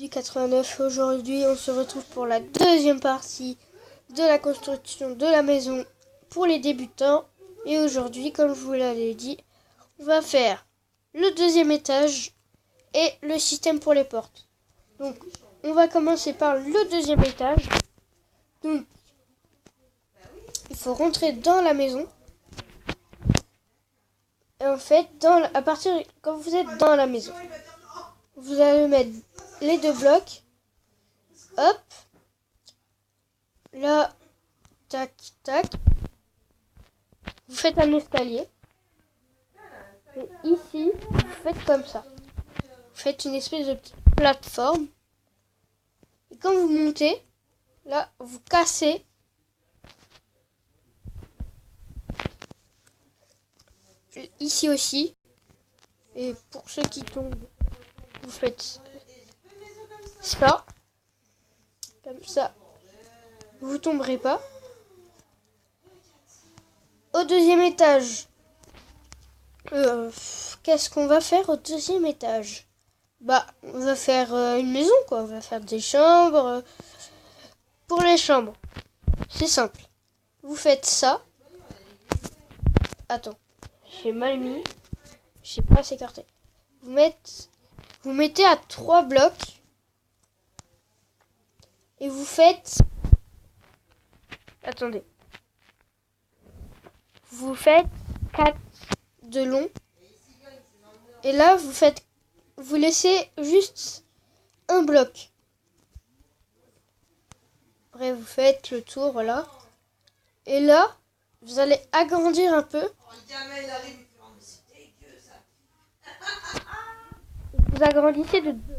Luby89. Aujourd'hui, on se retrouve pour la deuxième partie de la construction de la maison pour les débutants. Et aujourd'hui, comme je vous l'avais dit, on va faire le deuxième étage et le système pour les portes. Donc, on va commencer par le deuxième étage. Donc, il faut rentrer dans la maison. Et en fait, quand vous êtes dans la maison, vous allez mettre les deux blocs. Hop. Là, tac, tac. Vous faites un escalier. Et ici, vous faites comme ça. Vous faites une espèce de petite plateforme. Et quand vous montez, là, vous cassez. Ici aussi. Et pour ceux qui tombent, vous faites ça. Comme ça, vous tomberez pas. Au deuxième étage, qu'est-ce qu'on va faire au deuxième étage? Bah, on va faire une maison, quoi. On va faire des chambres. Pour les chambres, c'est simple. Vous faites ça. Attends, j'ai mal mis. Je sais pas s'écarter. Vous mettez à 3 blocs. Et vous faites... Attendez. Vous faites 4 de long. Et là, vous laissez juste un bloc. Après, vous faites le tour, voilà. Et là, vous allez agrandir un peu. Vous agrandissez de 2.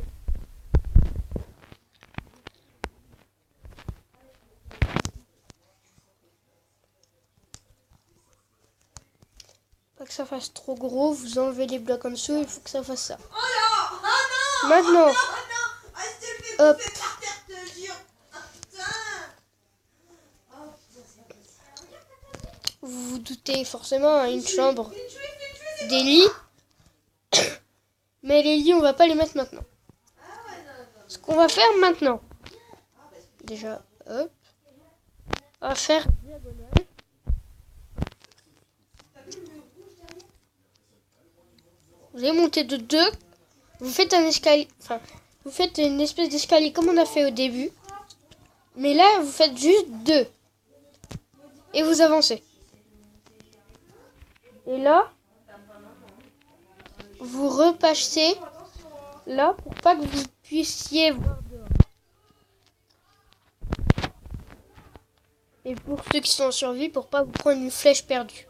Pas que ça fasse trop gros, vous enlevez les blocs en dessous, il faut que ça fasse ça. Maintenant, hop. Vous vous doutez forcément à une chambre, des lits. Mais les lits, on va pas les mettre maintenant. Ce qu'on va faire maintenant, déjà, hop, on va faire diagonale. Vous allez monter de 2. Vous faites un escalier, vous faites une espèce d'escalier comme on a fait au début. Mais là, vous faites juste 2. Et vous avancez. Et là, vous repassez là pour pas que vous puissiez voir dehors. Et pour ceux qui sont en survie, pour pas vous prendre une flèche perdue.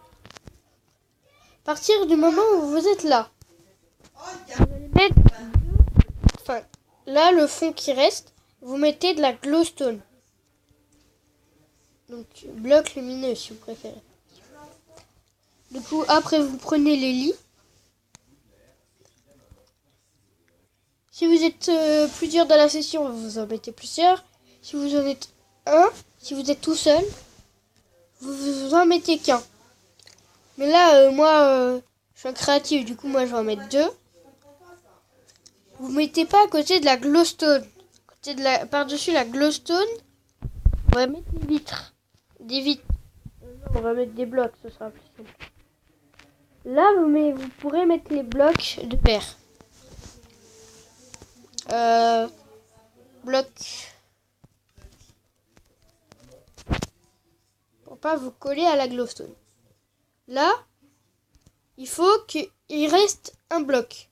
À partir du moment où vous êtes là, vous allez mettre là le fond qui reste, vous mettez de la glowstone. Donc bloc lumineux si vous préférez. Du coup, après vous prenez les lits. Si vous êtes plusieurs dans la session, vous en mettez plusieurs. Si vous en êtes un, si vous êtes tout seul, vous en mettez qu'un. Mais là, moi, je suis un créatif, du coup, moi, je vais en mettre 2. Vous mettez pas à côté de la glowstone. Par-dessus la glowstone, on va mettre des vitres. Des vitres. On va mettre des blocs, ce sera plus simple. Là, vous pourrez mettre les blocs de paire. Bloc. Pour pas vous coller à la glowstone. Là, il faut qu'il reste un bloc.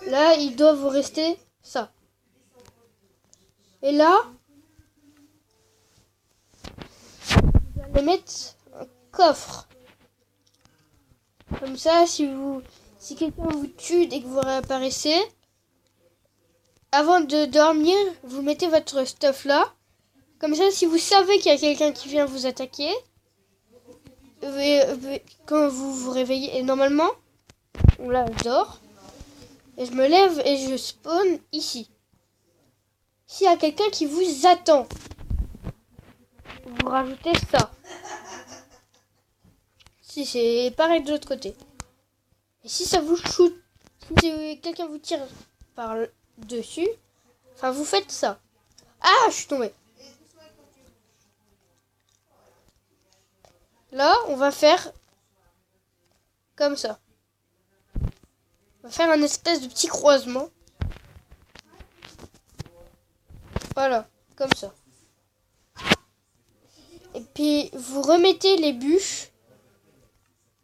Là, il doit vous rester ça. Et là, vous allez mettre un coffre. Comme ça, si quelqu'un vous tue dès que vous réapparaissez, avant de dormir, vous mettez votre stuff là. Comme ça, si vous savez qu'il y a quelqu'un qui vient vous attaquer, quand vous vous réveillez, et normalement, là, je dors, et je me lève et je spawn ici. S'il y a quelqu'un qui vous attend, vous rajoutez ça. Si c'est pareil de l'autre côté. Et si ça vous shoot, Si quelqu'un vous tire par dessus, enfin vous faites ça. Ah, je suis tombée. Là, on va faire comme ça. On va faire un espèce de petit croisement. Voilà, comme ça. Et puis, vous remettez les bûches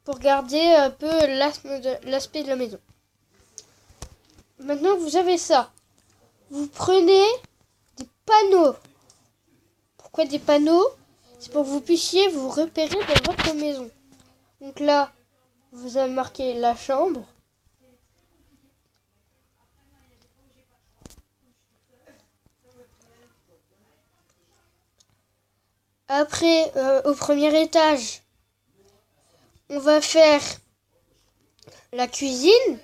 pour garder un peu l'aspect de la maison. Maintenant que vous avez ça, vous prenez des panneaux. Pourquoi des panneaux? C'est pour que vous puissiez vous repérer dans votre maison. Donc là, vous avez marqué la chambre. Après, au premier étage, on va faire la cuisine.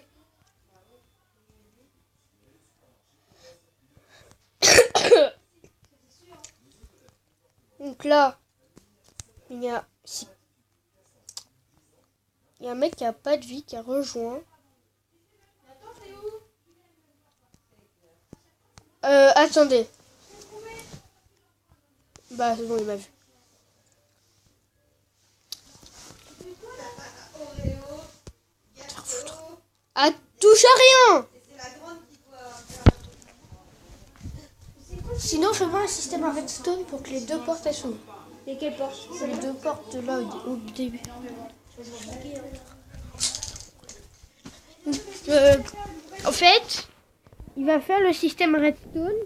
Donc là, il y a un mec qui a pas de vie qui a rejoint. Attendez. Bah c'est bon, il m'a vu. Ah, touche à rien. Sinon, fais-moi un système à redstone pour que les deux portes elles s'ouvrent. Et quelle porte? Les deux portes là au début. En fait, il va faire le système redstone.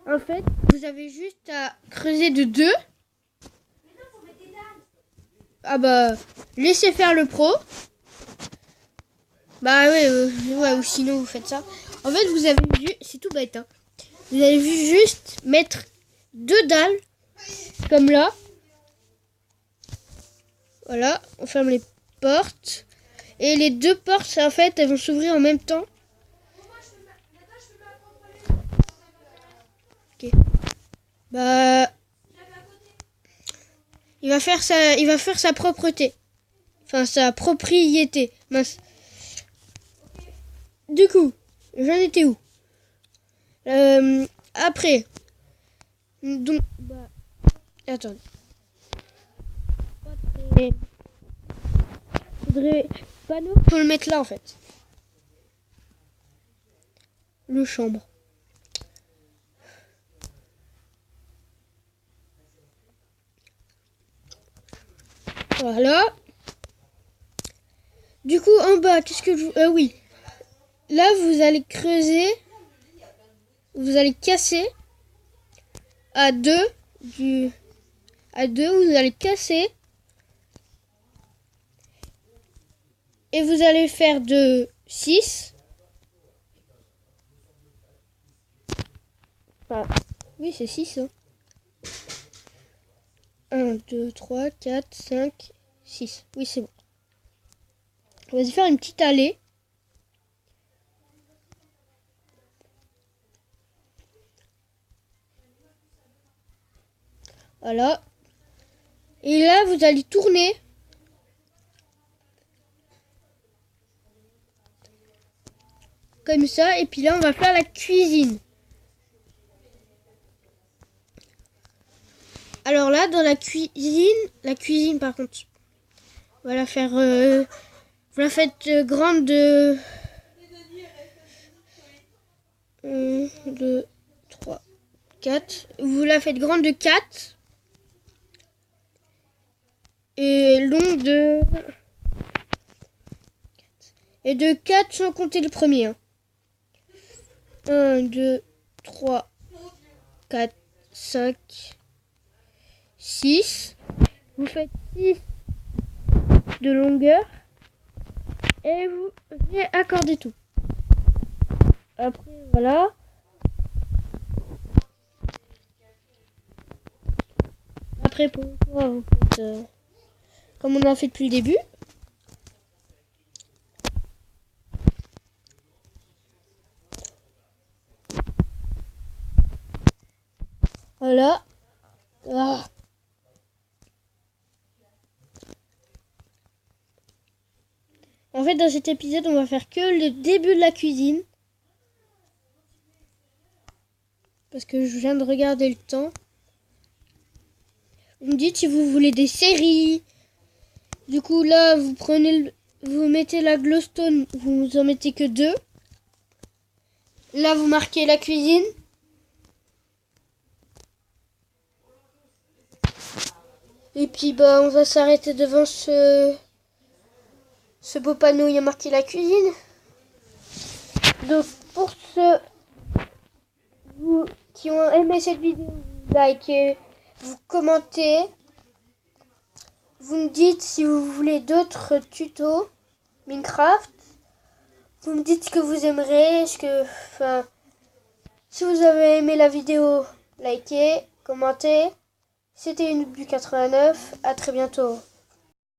En fait, vous avez juste à creuser de 2. Ah bah, laissez faire le pro. Bah ouais, ou sinon vous faites ça. En fait, vous avez vu, c'est tout bête, hein. Vous avez vu juste mettre 2 dalles, comme là. Voilà, on ferme les portes. Et les 2 portes, en fait, elles vont s'ouvrir en même temps. Ok. Bah, il va faire sa propreté. Enfin, sa propriété. Mince. Du coup, j'en étais où? Après. Donc, bah, attendez. Faudrait panneau. Faut le mettre là en fait. Le chambre. Voilà. Du coup, en bas, qu'est-ce que je... oui. Là, vous allez creuser. Vous allez casser. À 2. À 2, vous allez casser. Et vous allez faire de 6. Enfin, oui, c'est 6. Hein. 1, 2, 3, 4, 5, 6. Oui, c'est bon. On va y faire une petite allée. Voilà. Et là, vous allez tourner. Comme ça. Et puis là, on va faire la cuisine. Alors là, dans la cuisine par contre, on va la faire... vous la faites grande de... 1, 2, 3, 4. Vous la faites grande de 4. Et longue de... Et de 4 sans compter le premier. Hein. 1, 2, 3, 4, 5, 6. Vous faites 6 de longueur. Et vous accordez tout. Après, voilà. Après, pour le toit, vous faites comme on a fait depuis le début. Voilà. Ah. En fait, dans cet épisode, on va faire que le début de la cuisine. Parce que je viens de regarder le temps. Vous me dites si vous voulez des séries. Du coup, là, vous mettez la glowstone, vous en mettez que 2. Là, vous marquez la cuisine. Et puis, on va s'arrêter devant ce beau panneau où il y a marqué la cuisine. Donc, pour ceux qui ont aimé cette vidéo, vous likez, vous commentez. Vous me dites si vous voulez d'autres tutos Minecraft. Vous me dites ce que vous aimerez. Si vous avez aimé la vidéo, likez, commentez. C'était Unubu 89. À très bientôt.